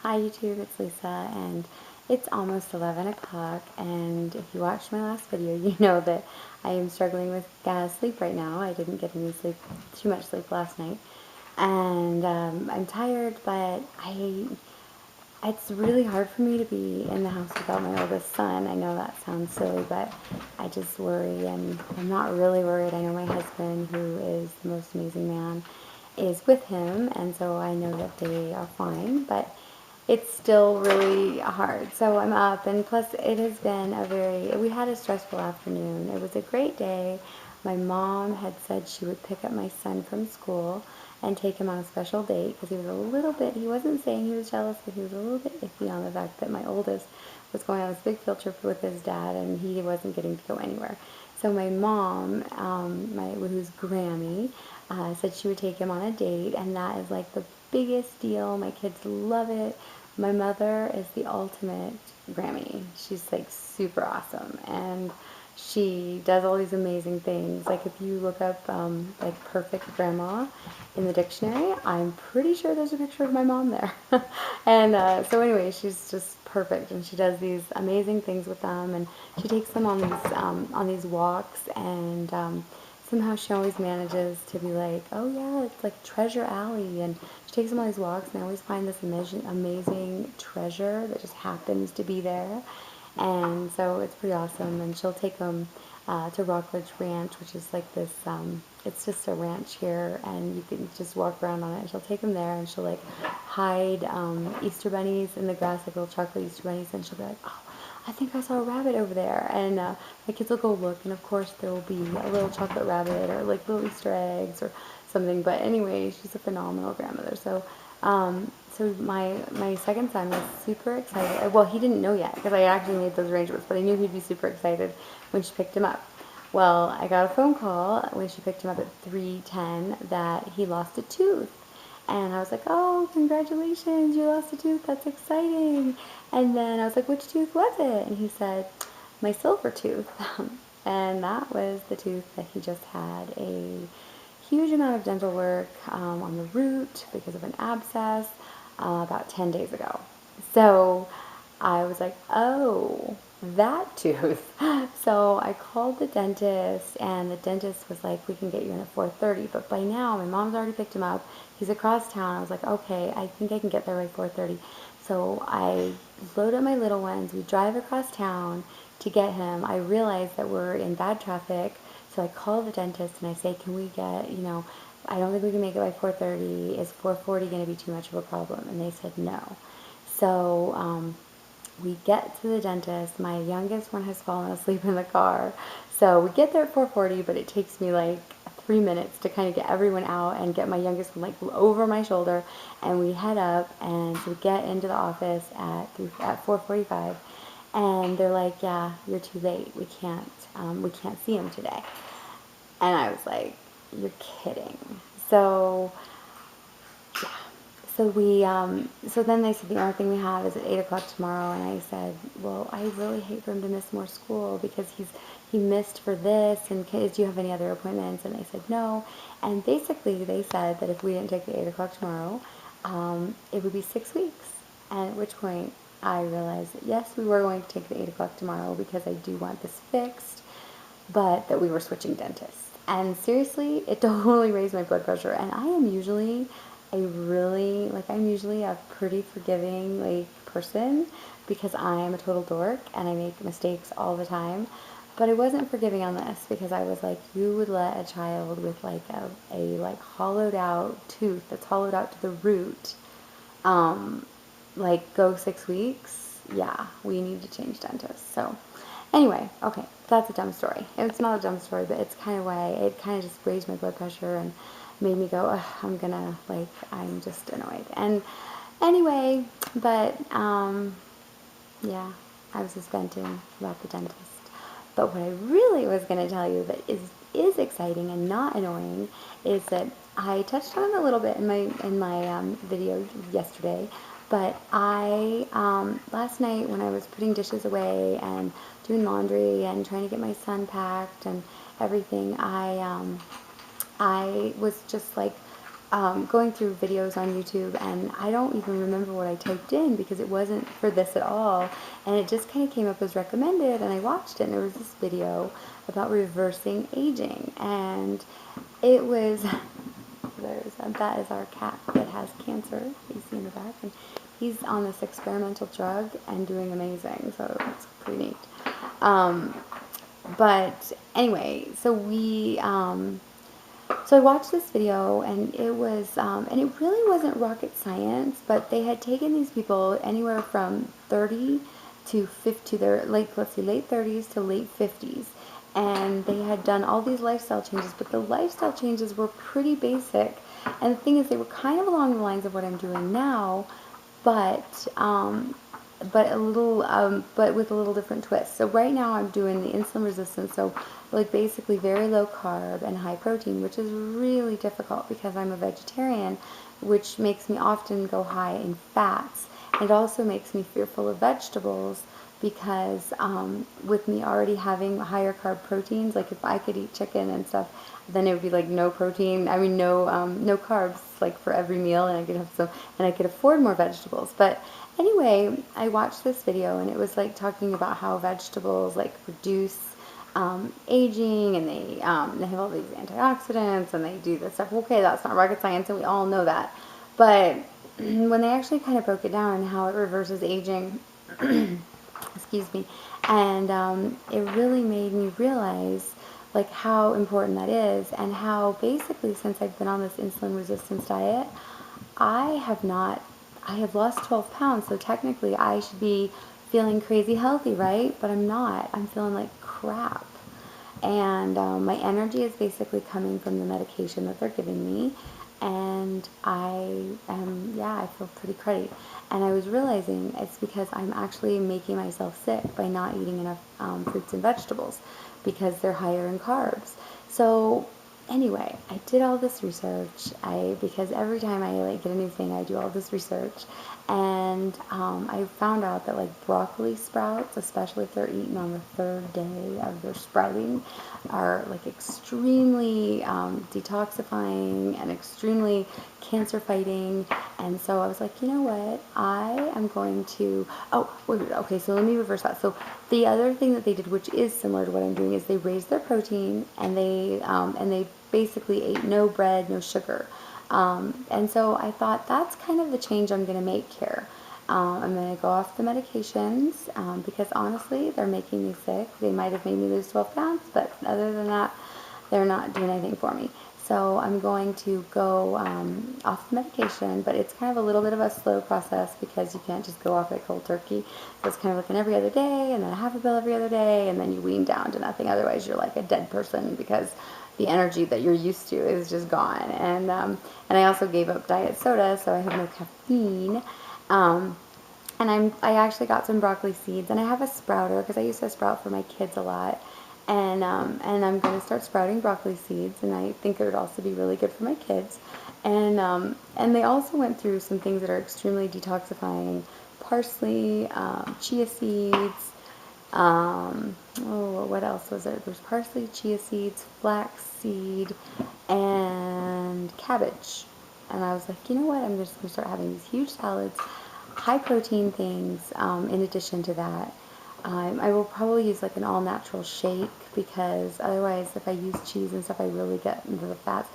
Hi YouTube, it's Lisa, and it's almost 11 o'clock, and if you watched my last video, you know that I am struggling with sleep right now. I didn't get any sleep, too much sleep last night, and I'm tired, but it's really hard for me to be in the house without my oldest son. I know that sounds silly, but I just worry, and I'm not really worried. I know my husband, who is the most amazing man, is with him, and so I know that they are fine, but it's still really hard. So I'm up, and plus it has been we had a stressful afternoon. It was a great day. My mom had said she would pick up my son from school and take him on a special date because he wasn't saying he was jealous, but he was a little bit iffy on the fact that my oldest was going on this big field trip with his dad and he wasn't getting to go anywhere. So my mom, who's Grammy, said she would take him on a date, and that is like the biggest deal. My kids love it. My mother is the ultimate Grammy. She's like super awesome, and she does all these amazing things. Like if you look up like perfect grandma in the dictionary, I'm pretty sure there's a picture of my mom there. And so anyway, she's just perfect, and she does these amazing things with them, and she takes them on these walks, and somehow she always manages to be like, oh yeah, it's like Treasure Alley, and she takes them on these walks, and I always find this amazing treasure that just happens to be there, and so it's pretty awesome. And she'll take them to Rockledge Ranch, which is like this, it's just a ranch here, and you can just walk around on it. And she'll take them there, and she'll like hide Easter bunnies in the grass, like little chocolate Easter bunnies, and she'll be like, oh, I think I saw a rabbit over there, and my kids will go look, and of course there will be a little chocolate rabbit or like little Easter eggs or something. But anyway, she's a phenomenal grandmother. So my second son was super excited. Well, he didn't know yet because I actually made those arrangements, but I knew he'd be super excited when she picked him up. Well, I got a phone call when she picked him up at 3:10 that he lost a tooth. And I was like, oh, congratulations, you lost a tooth, that's exciting. And then I was like, which tooth was it? And he said, my silver tooth. And that was the tooth that he just had a huge amount of dental work on the root because of an abscess about 10 days ago. So I was like, oh, that tooth. So I called the dentist, and the dentist was like, we can get you in at 4:30. But by now, my mom's already picked him up. He's across town. I was like, okay, I think I can get there by 4:30. So I load up my little ones. We drive across town to get him. I realized that we're in bad traffic. So I call the dentist and I say, can we get, I don't think we can make it by 4:30. Is 4:40 going to be too much of a problem? And they said no. So we get to the dentist. My youngest one has fallen asleep in the car. So we get there at 4:40, but it takes me like 3 minutes to kind of get everyone out and get my youngest one like over my shoulder. And we head up, and so we get into the office at 4:45. And they're like, yeah, you're too late. We can't see him today. And I was like, you're kidding. So yeah. So then they said the only thing we have is at 8 o'clock tomorrow, and I said, well, I really hate for him to miss more school because he missed for this, and do you have any other appointments? And they said no, and basically they said that if we didn't take the 8 o'clock tomorrow, it would be 6 weeks, and at which point I realized that yes, we were going to take the 8 o'clock tomorrow because I do want this fixed, but that we were switching dentists. And seriously, it totally raised my blood pressure, and I'm usually a pretty forgiving person because I am a total dork and I make mistakes all the time. But I wasn't forgiving on this because I was like, you would let a child with like a hollowed out tooth that's hollowed out to the root, go 6 weeks? Yeah, we need to change dentists. So anyway, okay, that's a dumb story. It's not a dumb story, but it's kind of why it kind of just raised my blood pressure and made me go, I'm just annoyed. And anyway, but yeah, I was just venting about the dentist. But what I really was going to tell you that is exciting and not annoying is that I touched on it a little bit in my video yesterday. But I last night when I was putting dishes away and doing laundry and trying to get my son packed and everything, I was just like going through videos on YouTube, and I don't even remember what I typed in because it wasn't for this at all, and it just kind of came up as recommended, and I watched it, and there was this video about reversing aging, and it was that is our cat that has cancer, you see in the back, and he's on this experimental drug and doing amazing, so it's pretty neat. But anyway, so I watched this video, and it was, and it really wasn't rocket science, but they had taken these people anywhere from 30 to 50, their late 30s to late 50s, and they had done all these lifestyle changes, but the lifestyle changes were pretty basic, and the thing is, they were kind of along the lines of what I'm doing now, but but with a little different twist. So right now I'm doing the insulin resistance, so like basically very low carb and high protein, which is really difficult because I'm a vegetarian, which makes me often go high in fats. It also makes me fearful of vegetables because with me already having higher carb proteins, like if I could eat chicken and stuff, then it would be like no protein, I mean no carbs, like for every meal, and I could have some, and I could afford more vegetables. But anyway, I watched this video, and it was like talking about how vegetables like reduce aging, and they have all these antioxidants, and they do this stuff. Okay, that's not rocket science, and we all know that. But when they actually kind of broke it down and how it reverses aging, excuse me, and it really made me realize like how important that is, and how basically since I've been on this insulin resistance diet, I have lost 12 pounds, so technically I should be feeling crazy healthy, right? But I'm not. I'm feeling like crap. And my energy is basically coming from the medication that they're giving me. And I feel pretty cruddy. And I was realizing it's because I'm actually making myself sick by not eating enough fruits and vegetables because they're higher in carbs. So anyway, I did all this research. Because every time I like get a new thing, I do all this research, and I found out that like broccoli sprouts, especially if they're eaten on the third day of their sprouting, are like extremely detoxifying and extremely cancer fighting. And so I was like, you know what? I am going to. Oh, wait, okay. So let me reverse that. So the other thing that they did, which is similar to what I'm doing, is they raised their protein, and they basically ate no bread, no sugar. And so I thought that's kind of the change I'm going to make here. I'm going to go off the medications because honestly, they're making me sick. They might have made me lose 12 pounds, but other than that, they're not doing anything for me. So I'm going to go off the medication, but it's kind of a little bit of a slow process because you can't just go off it cold turkey. So it's kind of like an every other day, and then a half a pill every other day, and then you wean down to nothing. Otherwise, you're like a dead person because the energy that you're used to is just gone. And I also gave up diet soda, so I have no caffeine. And I actually got some broccoli seeds, and I have a sprouter because I used to sprout for my kids a lot. And I'm going to start sprouting broccoli seeds, and I think it would also be really good for my kids. And they also went through some things that are extremely detoxifying: parsley, chia seeds. What else was there? There's parsley, chia seeds, flaxseed, and cabbage. And I was like, you know what? I'm just going to start having these huge salads, high protein things. In addition to that, I will probably use like an all natural shake because otherwise, if I use cheese and stuff, I really get into the fats,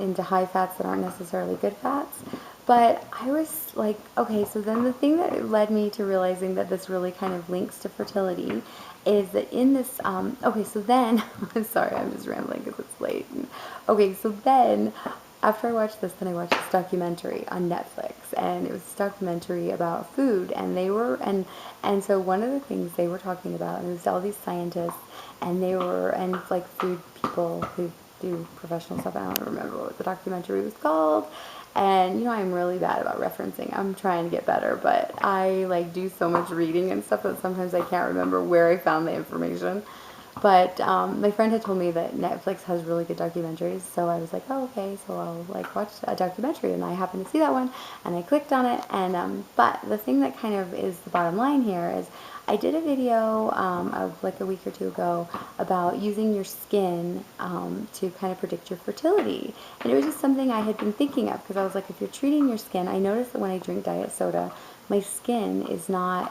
into high fats that aren't necessarily good fats. But I was like, okay, so then the thing that led me to realizing that this really kind of links to fertility is that in this, okay, so then, I'm sorry, I'm just rambling because it's late. Okay, so then, after I watched this, then I watched this documentary on Netflix, and it was a documentary about food, and and so one of the things they were talking about, and it was all these scientists, and like food people who do professional stuff. I don't remember what the documentary was called. And, you know, I'm really bad about referencing. I'm trying to get better, but I, like, do so much reading and stuff that sometimes I can't remember where I found the information. But my friend had told me that Netflix has really good documentaries, so I was like, oh, okay, so I'll like watch a documentary, and I happened to see that one, and I clicked on it, and but the thing that kind of is the bottom line here is I did a video of like a week or two ago about using your skin to kind of predict your fertility, and it was just something I had been thinking of because I was like, if you're treating your skin, I noticed that when I drink diet soda, my skin is not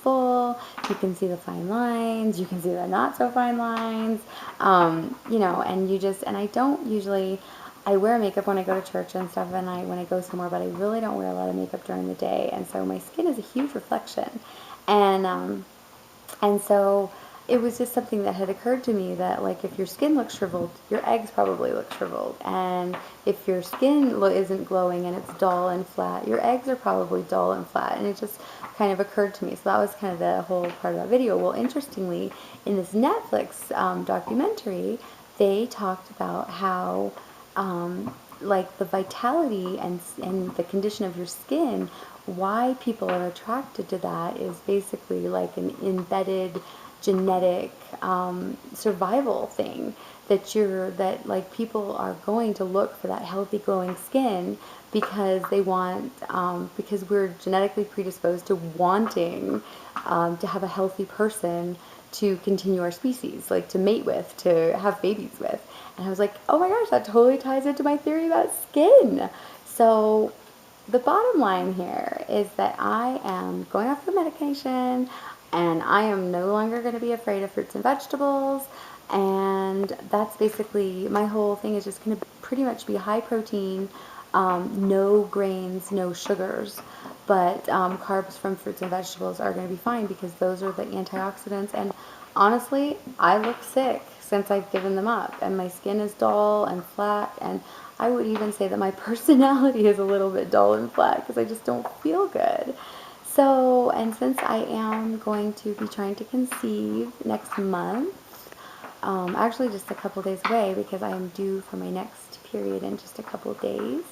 full. You can see the fine lines. You can see the not so fine lines. You know, and you just, and I don't usually, I wear makeup when I go to church and stuff, and when I go somewhere, but I really don't wear a lot of makeup during the day, and so my skin is a huge reflection, and and so it was just something that had occurred to me that, like, if your skin looks shriveled, your eggs probably look shriveled. And if your skin isn't glowing and it's dull and flat, your eggs are probably dull and flat. And it just kind of occurred to me. So that was kind of the whole part of that video. Well, interestingly, in this Netflix documentary, they talked about how like the vitality and the condition of your skin, why people are attracted to that is basically like an embedded genetic survival thing, that like people are going to look for that healthy glowing skin because they want because we're genetically predisposed to wanting to have a healthy person to continue our species, like to mate with, to have babies with. And I was like, oh my gosh, that totally ties into my theory about skin. So the bottom line here is that I am going off the medication, and I am no longer going to be afraid of fruits and vegetables. And that's basically my whole thing, is just going to pretty much be high protein, no grains, no sugars. But carbs from fruits and vegetables are going to be fine because those are the antioxidants. And honestly, I look sick since I've given them up, and my skin is dull and flat, and I would even say that my personality is a little bit dull and flat because I just don't feel good. So, and since I am going to be trying to conceive next month, actually just a couple days away because I am due for my next period in just a couple days,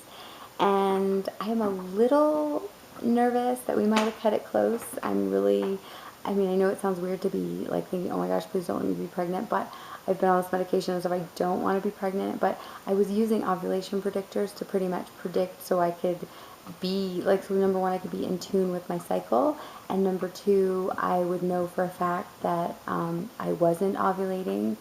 and I am a little nervous that we might have cut it close. I mean, I know it sounds weird to be like thinking, oh my gosh, please don't let me be pregnant, but I've been on this medication and stuff. I don't want to be pregnant, but I was using ovulation predictors to pretty much predict so I could be like, so number one, I could be in tune with my cycle, and number two, I would know for a fact that I wasn't ovulating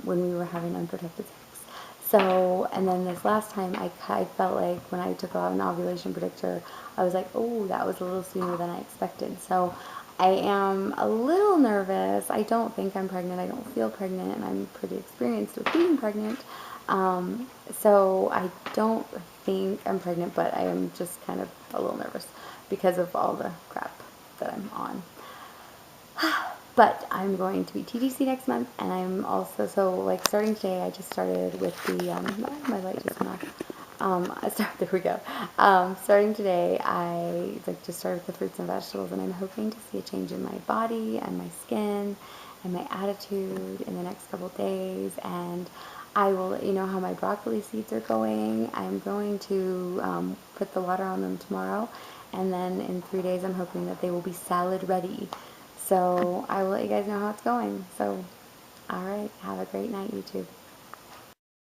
when we were having unprotected sex. So, and then this last time, I felt like when I took out an ovulation predictor, I was like, oh, that was a little sooner than I expected. So I am a little nervous. I don't think I'm pregnant. I don't feel pregnant, and I'm pretty experienced with being pregnant. So I don't think I'm pregnant, but I am just kind of a little nervous because of all the crap that I'm on. But I'm going to be TTC next month, and I'm also, so like starting today, I just started with the, my light just went off. There we go. Starting today, I like just started with the fruits and vegetables, and I'm hoping to see a change in my body and my skin and my attitude in the next couple days. And I will let you know how my broccoli seeds are going. I'm going to put the water on them tomorrow, and then in 3 days, I'm hoping that they will be salad ready. So I will let you guys know how it's going. So, all right, have a great night, YouTube.